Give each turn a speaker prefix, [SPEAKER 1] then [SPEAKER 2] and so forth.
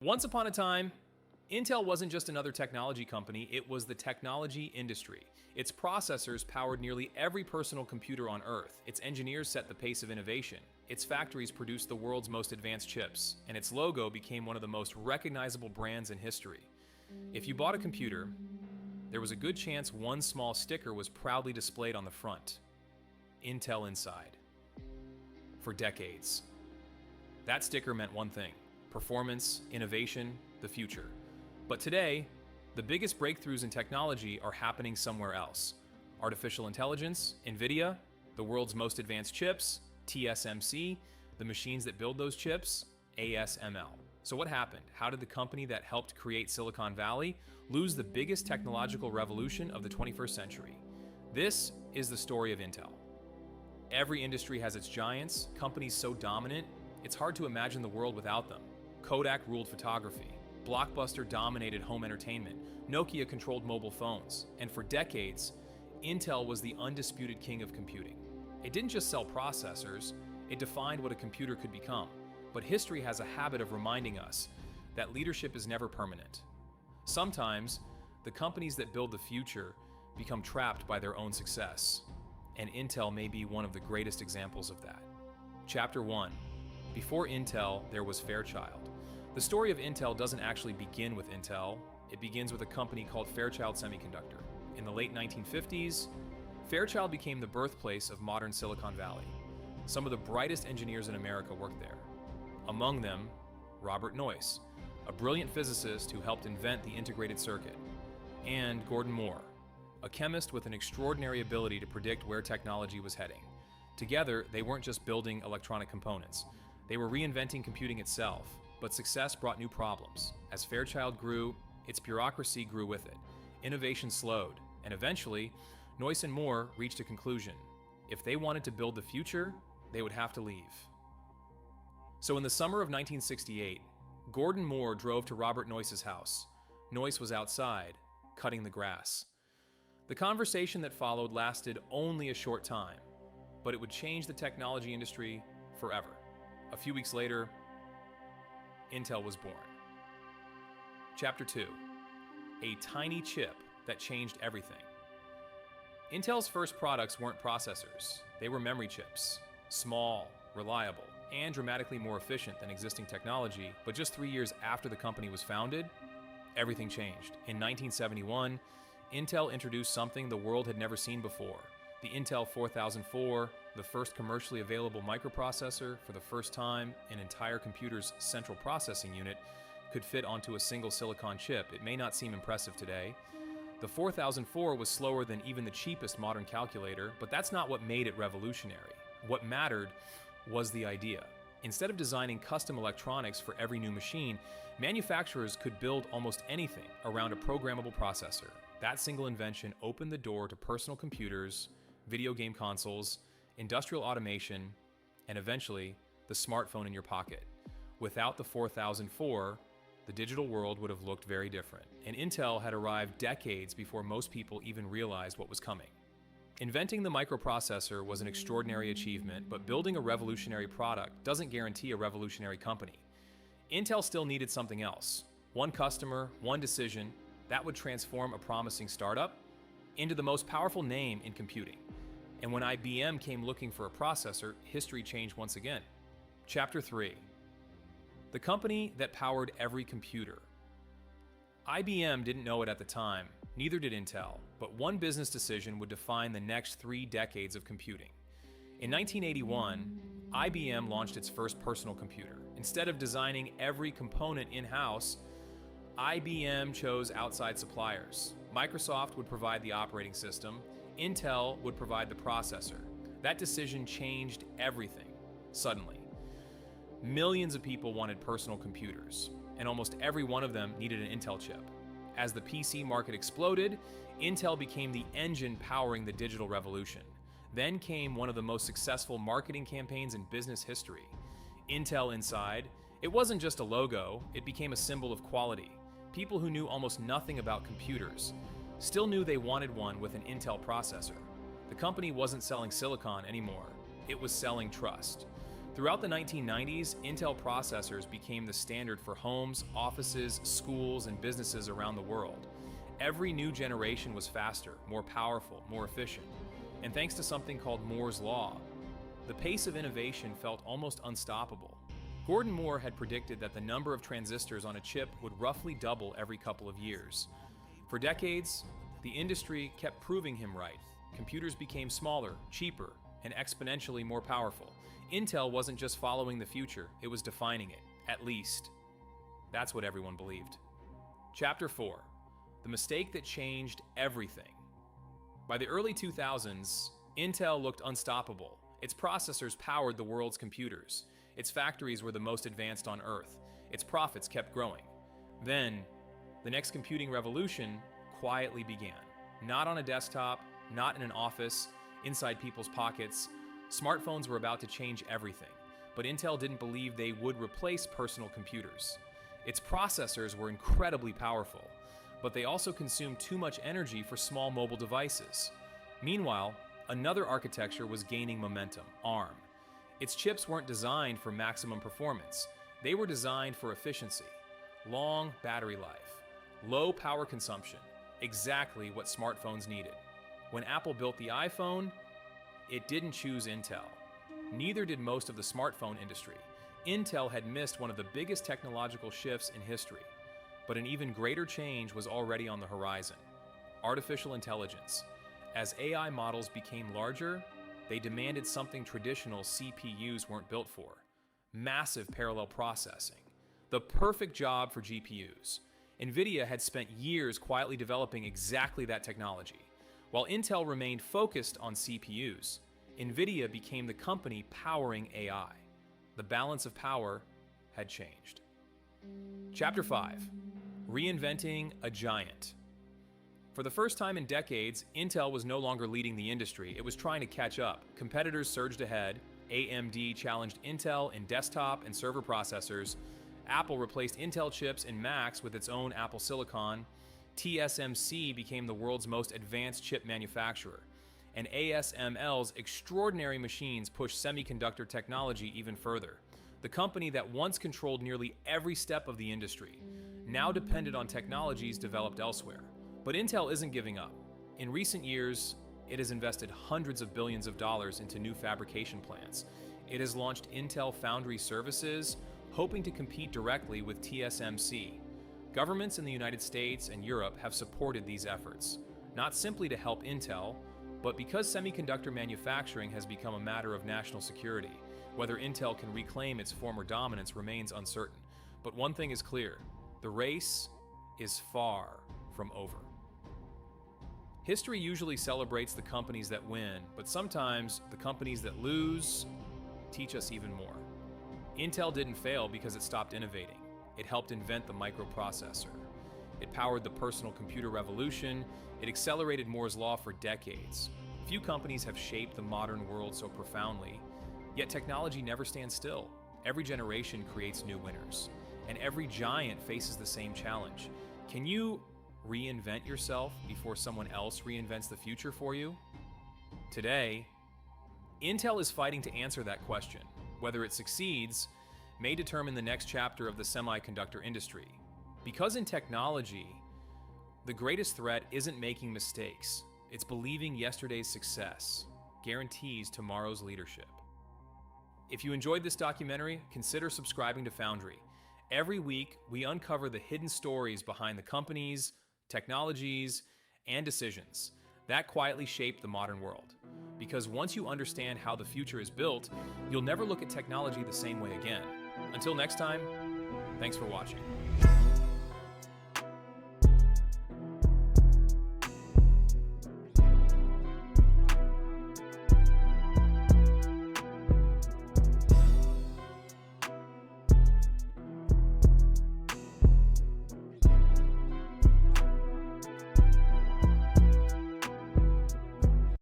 [SPEAKER 1] Once upon a time, Intel wasn't just another technology company, it was the technology industry. Its processors powered nearly every personal computer on Earth. Its engineers set the pace of innovation. Its factories produced the world's most advanced chips, and its logo became one of the most recognizable brands in history. If you bought a computer, there was a good chance one small sticker was proudly displayed on the front. Intel inside. For decades. That sticker meant one thing: performance, innovation, the future. But today, the biggest breakthroughs in technology are happening somewhere else. Artificial intelligence, NVIDIA, the world's most advanced chips, TSMC, the machines that build those chips, ASML. So what happened? How did the company that helped create Silicon Valley lose the biggest technological revolution of the 21st century? This is the story of Intel. Every industry has its giants, companies so dominant, it's hard to imagine the world without them. Kodak ruled photography. Blockbuster dominated home entertainment. Nokia controlled mobile phones. And for decades, Intel was the undisputed king of computing. It didn't just sell processors, it defined what a computer could become. But history has a habit of reminding us that leadership is never permanent. Sometimes, the companies that build the future become trapped by their own success. And Intel may be one of the greatest examples of that. Chapter 1. Before Intel, there was Fairchild. The story of Intel doesn't actually begin with Intel. It begins with a company called Fairchild Semiconductor. In the late 1950s, Fairchild became the birthplace of modern Silicon Valley. Some of the brightest engineers in America worked there. Among them, Robert Noyce, a brilliant physicist who helped invent the integrated circuit, and Gordon Moore, a chemist with an extraordinary ability to predict where technology was heading. Together, they weren't just building electronic components. They were reinventing computing itself, but success brought new problems. As Fairchild grew, its bureaucracy grew with it. Innovation slowed, and eventually, Noyce and Moore reached a conclusion. If they wanted to build the future, they would have to leave. So in the summer of 1968, Gordon Moore drove to Robert Noyce's house. Noyce was outside, cutting the grass. The conversation that followed lasted only a short time, but it would change the technology industry forever. A few weeks later, Intel was born. Chapter 2. A tiny chip that changed everything. Intel's first products weren't processors. They were memory chips. Small, reliable, and dramatically more efficient than existing technology. But just 3 years after the company was founded, everything changed. In 1971, Intel introduced something the world had never seen before. The Intel 4004, the first commercially available microprocessor. For the first time, an entire computer's central processing unit could fit onto a single silicon chip. It may not seem impressive today. The 4004 was slower than even the cheapest modern calculator, but that's not what made it revolutionary. What mattered was the idea. Instead of designing custom electronics for every new machine, manufacturers could build almost anything around a programmable processor. That single invention opened the door to personal computers, video game consoles, industrial automation, and eventually, the smartphone in your pocket. Without the 4004, the digital world would have looked very different, and Intel had arrived decades before most people even realized what was coming. Inventing the microprocessor was an extraordinary achievement, but building a revolutionary product doesn't guarantee a revolutionary company. Intel still needed something else. One customer, one decision, that would transform a promising startup into the most powerful name in computing. And when IBM came looking for a processor, history changed once again. Chapter 3. The company that powered every computer. IBM didn't know it at the time, neither did Intel, but one business decision would define the next 3 decades of computing. In 1981, IBM launched its first personal computer. Instead of designing every component in-house, IBM chose outside suppliers. Microsoft would provide the operating system, Intel would provide the processor. That decision changed everything, suddenly. Millions of people wanted personal computers, and almost every one of them needed an Intel chip. As the PC market exploded, Intel became the engine powering the digital revolution. Then came one of the most successful marketing campaigns in business history. Intel Inside. It wasn't just a logo, it became a symbol of quality. People who knew almost nothing about computers still knew they wanted one with an Intel processor. The company wasn't selling silicon anymore, it was selling trust. Throughout the 1990s, Intel processors became the standard for homes, offices, schools, and businesses around the world. Every new generation was faster, more powerful, more efficient. And thanks to something called Moore's Law, the pace of innovation felt almost unstoppable. Gordon Moore had predicted that the number of transistors on a chip would roughly double every couple of years. For decades, the industry kept proving him right. Computers became smaller, cheaper, and exponentially more powerful. Intel wasn't just following the future, it was defining it, at least. That's what everyone believed. Chapter 4. The mistake that changed everything. By the early 2000s, Intel looked unstoppable. Its processors powered the world's computers. Its factories were the most advanced on Earth. Its profits kept growing. Then, the next computing revolution quietly began. Not on a desktop, not in an office, inside people's pockets. Smartphones were about to change everything, but Intel didn't believe they would replace personal computers. Its processors were incredibly powerful, but they also consumed too much energy for small mobile devices. Meanwhile, another architecture was gaining momentum, ARM. Its chips weren't designed for maximum performance. They were designed for efficiency, long battery life, low power consumption, exactly what smartphones needed. When Apple built the iPhone, it didn't choose Intel. Neither did most of the smartphone industry. Intel had missed one of the biggest technological shifts in history. But an even greater change was already on the horizon: artificial intelligence. As AI models became larger, they demanded something traditional CPUs weren't built for: massive parallel processing. The perfect job for GPUs. NVIDIA had spent years quietly developing exactly that technology. While Intel remained focused on CPUs, NVIDIA became the company powering AI. The balance of power had changed. Chapter 5. Reinventing a giant. For the first time in decades, Intel was no longer leading the industry, it was trying to catch up. Competitors surged ahead. AMD challenged Intel in desktop and server processors. Apple replaced Intel chips in Macs with its own Apple Silicon. TSMC became the world's most advanced chip manufacturer. And ASML's extraordinary machines pushed semiconductor technology even further. The company that once controlled nearly every step of the industry now depended on technologies developed elsewhere. But Intel isn't giving up. In recent years, it has invested hundreds of billions of dollars into new fabrication plants. It has launched Intel Foundry services, hoping to compete directly with TSMC. Governments in the United States and Europe have supported these efforts, not simply to help Intel, but because semiconductor manufacturing has become a matter of national security. Whether Intel can reclaim its former dominance remains uncertain. But one thing is clear: the race is far from over. History usually celebrates the companies that win, but sometimes the companies that lose teach us even more. Intel didn't fail because it stopped innovating. It helped invent the microprocessor. It powered the personal computer revolution. It accelerated Moore's Law for decades. Few companies have shaped the modern world so profoundly, yet technology never stands still. Every generation creates new winners, and every giant faces the same challenge. Can you reinvent yourself before someone else reinvents the future for you? Today, Intel is fighting to answer that question. Whether it succeeds may determine the next chapter of the semiconductor industry. Because in technology, the greatest threat isn't making mistakes. It's believing yesterday's success guarantees tomorrow's leadership. If you enjoyed this documentary, consider subscribing to Foundry. Every week, we uncover the hidden stories behind the companies, technologies, and decisions that quietly shape the modern world. Because once you understand how the future is built, you'll never look at technology the same way again. Until next time, thanks for watching.